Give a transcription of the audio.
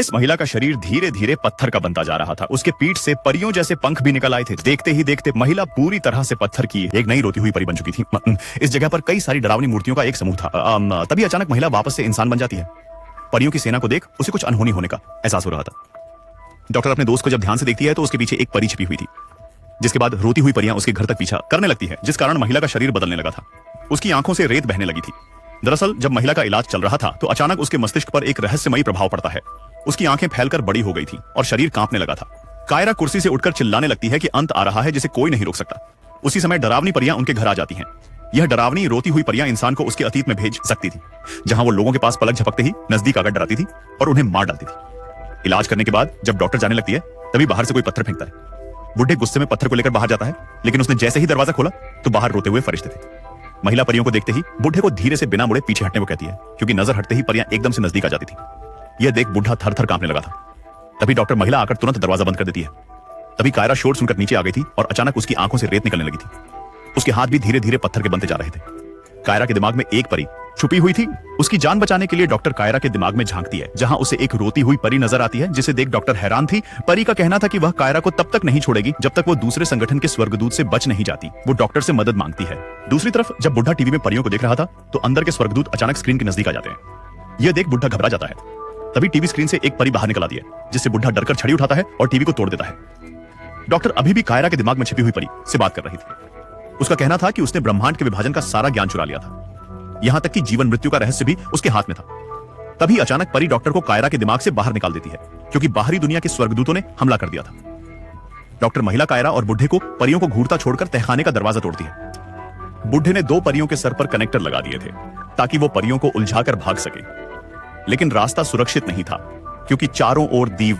इस महिला का शरीर धीरे धीरे पत्थर का बनता जा रहा था। उसके पीठ से परियों जैसे पंख भी निकल आए थे। देखते ही देखते महिला पूरी तरह से पत्थर की एक नई रोती हुई परी बन चुकी थी। इस जगह पर कई सारी डरावनी मूर्तियों का एक समूह था। तभी अचानक महिला वापस से इंसान बन जाती है। परियों की सेना को देख उसे कुछ अनहोनी होने का एहसास हो रहा था। डॉक्टर अपने दोस्त को जब ध्यान से देखती है तो उसके पीछे एक परी छिपी हुई थी, जिसके बाद रोती हुई परियां उसके घर तक पीछा करने लगती है, जिस कारण महिला का शरीर बदलने लगा था। उसकी आंखों से रेत बहने लगी थी। दरअसल जब महिला का इलाज चल रहा था तो अचानक उसके मस्तिष्क पर एक रहस्यमयी प्रभाव पड़ता है। उसकी आंखें फैलकर बड़ी हो गई थी और शरीर कांपने लगा था। कायरा कुर्सी से उठकर चिल्लाने लगती है कि अंत आ रहा है जिसे कोई नहीं रोक सकता। उसी समय डरावनी परियां उनके घर आ जाती हैं। यह डरावनी रोती हुई परियां इंसान को उसके अतीत में भेज सकती थी, जहां वो लोगों के पास पलक झपकते ही नजदीक आकर डराती थी और उन्हें मार डालती थी। इलाज करने के बाद जब डॉक्टर जाने लगती है तभी बाहर से कोई पत्थर फेंकता है। बुढ़े गुस्से में पत्थर को लेकर बाहर जाता है, लेकिन उसने जैसे ही दरवाजा खोला तो बाहर रोते हुए फरिश्ते थे। महिला परियों को देखते ही बुढ़े को धीरे से बिना मुड़े पीछे हटने को कहती है, क्योंकि नजर हटते ही परियां एकदम से नजदीक आ जाती थी। यह देख बुढ़ा थर थर कांपने लगा था। तभी डॉक्टर महिला आकर तुरंत दरवाजा बंद कर देती है। तभी कायरा शोर सुनकर नीचे आ गई थी और अचानक उसकी आंखों से रेत निकलने लगी थी। उसके हाथ भी धीरे धीरे पत्थर के बनते जा रहे थे। कायरा के दिमाग में एक परी छुपी हुई थी। उसकी जान बचाने के लिए डॉक्टर कायरा के दिमाग में झांकती है, जहां उसे एक रोती हुई परी नजर आती है, जिसे देख डॉक्टर हैरान थी। परी का कहना था कि वह कायरा को तब तक नहीं छोड़ेगी जब तक वो दूसरे संगठन के स्वर्गदूत से बच नहीं जाती। वो डॉक्टर से मदद मांगती है। दूसरी तरफ जब बुढ़ा टीवी में परियों को देख रहा था तो अंदर के स्वर्गदूत अचानक स्क्रीन के नजदीक आ जाते हैं। यह देख बुढ़ा घबरा जाता है। तभी टीवी स्क्रीन से एक परी बाहर निकल आती है, जिससे बुढ़ा डरकर छड़ी उठाता है और टीवी को तोड़ देता है। डॉक्टर अभी भी कायरा के दिमाग में छिपी हुई परी से बात कर रही थी। उसका कहना था कि उसने ब्रह्मांड के विभाजन का सारा ज्ञान चुरा लिया था, यहां तक कि जीवन मृत्यु का रहस्य भी उसके हाथ में था। तभी अचानक परी डॉक्टर को कायरा के दिमाग से बाहर निकाल देती है, क्योंकि बाहरी दुनिया के स्वर्गदूतों ने हमला कर दिया था। डॉक्टर महिला, कायरा और बुढ़े को परियों को घूरता छोड़कर तहखाने का दरवाजा तोड़ती है। बुढ़े ने दो परियों के सर पर कनेक्टर लगा दिए थे ताकि वो परियों को उलझाकर भाग सके, लेकिन रास्ता सुरक्षित नहीं था, क्योंकि चारों ओर दीव